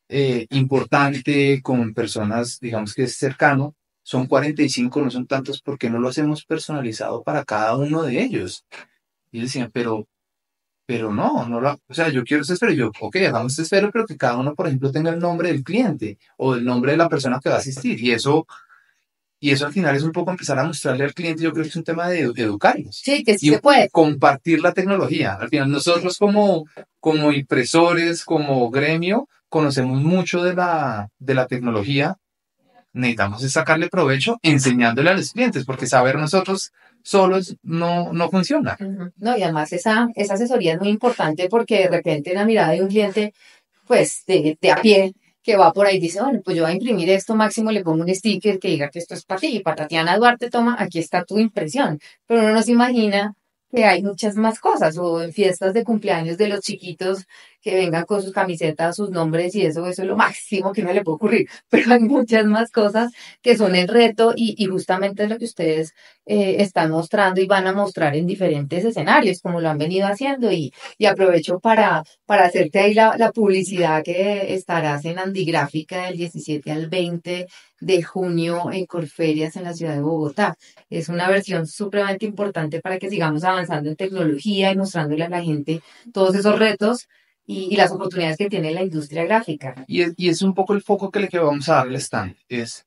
importante con personas, digamos que es cercano, son 45, no son tantos, ¿por qué no lo hacemos personalizado para cada uno de ellos? Y decían, pero no o sea, yo quiero este esfero, y yo, ok, hagamos este esfero, pero que cada uno, por ejemplo, tenga el nombre del cliente o el nombre de la persona que va a asistir, y eso al final es un poco empezar a mostrarle al cliente, yo creo que es un tema de educarlos Sí, que sí y se puede. compartir la tecnología. Al final nosotros como impresores, como gremio, conocemos mucho de la tecnología, necesitamos es sacarle provecho enseñándole a los clientes, porque saber nosotros solos no funciona. Ujú. No, y además esa asesoría es muy importante porque de repente la mirada de un cliente, pues de a pie, que va por ahí, dice, bueno, pues yo voy a imprimir esto, máximo le pongo un sticker que diga que esto es para ti, para Tatiana Duarte, toma, aquí está tu impresión. Pero uno no se imagina que hay muchas más cosas, o en fiestas de cumpleaños de los chiquitos que vengan con sus camisetas, sus nombres y eso es lo máximo que no le puede ocurrir. Pero hay muchas más cosas que son el reto y justamente es lo que ustedes están mostrando y van a mostrar en diferentes escenarios, como lo han venido haciendo. Y aprovecho para hacerte ahí la publicidad que estarás en Andigráfica del 17 al 20 de junio en Corferias en la ciudad de Bogotá. Es una versión supremamente importante para que sigamos avanzando en tecnología y mostrándole a la gente todos esos retos y las oportunidades que tiene la industria gráfica. Y es un poco el foco que vamos a dar al stand, es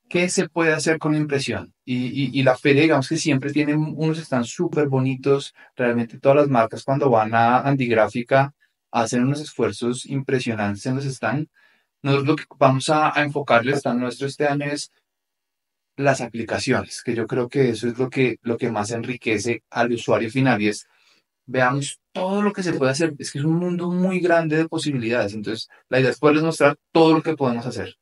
qué se puede hacer con impresión. Y la feria, digamos que siempre tiene unos stands súper bonitos. Realmente todas las marcas cuando van a Andigráfica hacen unos esfuerzos impresionantes en los stands. Nosotros lo que vamos a enfocarle al stand nuestro este año es las aplicaciones, que yo creo que eso es lo que más enriquece al usuario final y es, veamos todo lo que se puede hacer. Es que es un mundo muy grande de posibilidades. Entonces, la idea es poderles mostrar todo lo que podemos hacer.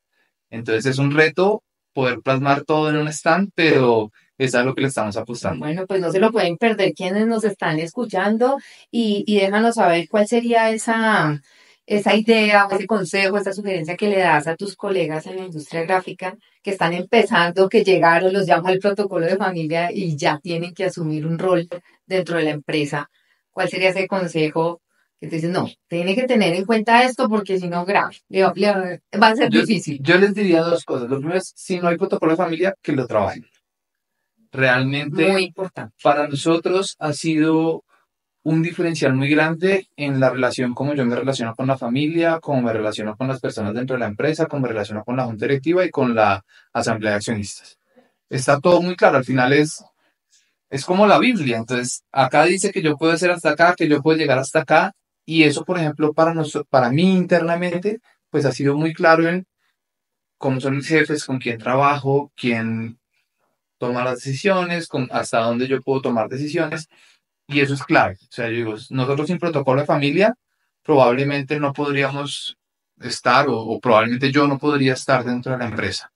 Entonces es un reto poder plasmar todo en un stand, pero es a lo que le estamos apostando. Bueno, pues no se lo pueden perder quienes nos están escuchando y déjanos saber cuál sería esa idea, o ese consejo, esa sugerencia que le das a tus colegas en la industria gráfica que están empezando, que llegaron, los llamo al protocolo de familia y ya tienen que asumir un rol dentro de la empresa. ¿Cuál sería ese consejo que te dices, no, tiene que tener en cuenta esto porque si no, grave, va a ser difícil? Yo les diría dos cosas. Lo primero es, si no hay protocolo de familia, que lo trabajen. Realmente, Muy importante. para nosotros ha sido un diferencial muy grande en la relación como yo me relaciono con la familia, como me relaciono con las personas dentro de la empresa, como me relaciono con la junta directiva y con la asamblea de accionistas. Está todo muy claro, al final es como la Biblia. Entonces, acá dice que yo puedo hacer hasta acá, que yo puedo llegar hasta acá, y eso, por ejemplo, para mí internamente, pues ha sido muy claro en cómo son mis jefes, con quién trabajo, quién toma las decisiones, hasta dónde yo puedo tomar decisiones, y eso es clave. O sea, yo digo, nosotros sin protocolo de familia probablemente no podríamos estar, o probablemente yo no podría estar dentro de la empresa.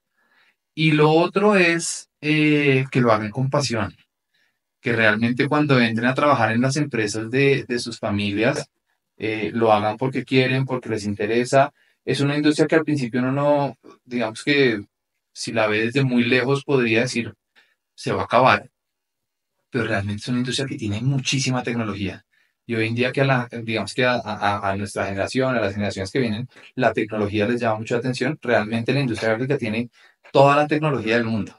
Y lo otro es que lo hagan con pasión, que realmente cuando entren a trabajar en las empresas de sus familias, lo hagan porque quieren, porque les interesa. Es una industria que al principio uno no, digamos que si la ve desde muy lejos podría decir, se va a acabar, pero realmente es una industria que tiene muchísima tecnología. Y hoy en día que digamos que a nuestra generación, a las generaciones que vienen, la tecnología les llama mucha atención. Realmente la industria gráfica tiene toda la tecnología del mundo.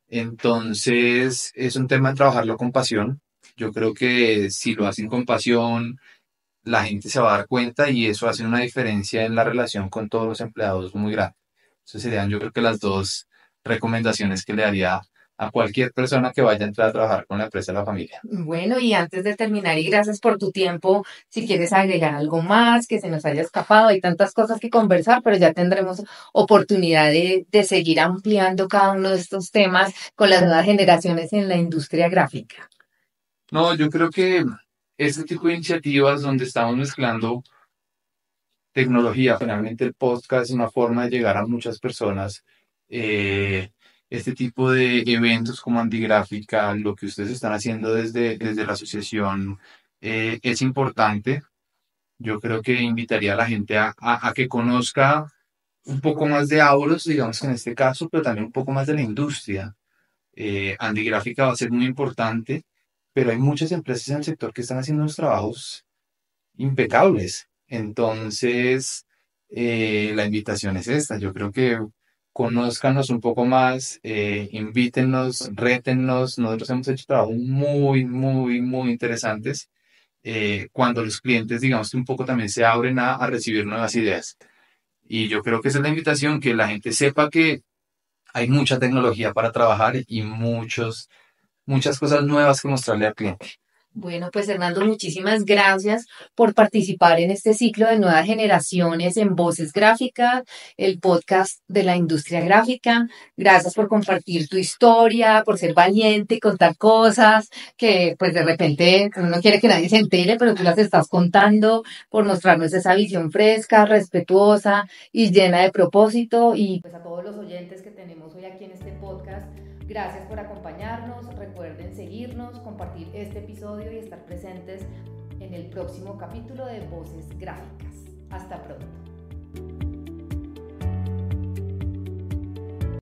Entonces, es un tema de trabajarlo con pasión. Yo creo que si lo hacen con pasión, la gente se va a dar cuenta y eso hace una diferencia en la relación con todos los empleados muy grande. Esas serían, yo creo que las dos recomendaciones que le daría a cualquier persona que vaya a entrar a trabajar con la empresa de la familia. Bueno, y antes de terminar, y gracias por tu tiempo, si quieres agregar algo más que se nos haya escapado, hay tantas cosas que conversar, pero ya tendremos oportunidad de seguir ampliando cada uno de estos temas con las nuevas generaciones en la industria gráfica. No, yo creo que este tipo de iniciativas donde estamos mezclando tecnología, finalmente el podcast es una forma de llegar a muchas personas. Este tipo de eventos como Andigráfica, lo que ustedes están haciendo desde la asociación, es importante. Yo creo que invitaría a la gente a que conozca un poco más de Auros, digamos que en este caso, pero también un poco más de la industria. Andigráfica va a ser muy importante, pero hay muchas empresas en el sector que están haciendo unos trabajos impecables. Entonces, la invitación es esta. Yo creo que conózcanos un poco más, invítennos, rétennos. Nosotros hemos hecho trabajos muy, muy, muy interesantes. Cuando los clientes, digamos que un poco también se abren a recibir nuevas ideas. Y yo creo que esa es la invitación, que la gente sepa que hay mucha tecnología para trabajar y muchas cosas nuevas que mostrarle al cliente. Bueno, pues Hernando, muchísimas gracias por participar en este ciclo de nuevas generaciones en Voces Gráficas, el podcast de la industria gráfica. Gracias por compartir tu historia, por ser valiente y contar cosas que pues de repente uno no quiere que nadie se entere, pero tú las estás contando, por mostrarnos esa visión fresca, respetuosa y llena de propósito. Y pues a todos los oyentes que tenemos hoy aquí en este podcast, gracias por acompañarnos. Recuerden seguirnos, compartir este episodio y estar presentes en el próximo capítulo de Voces Gráficas. Hasta pronto.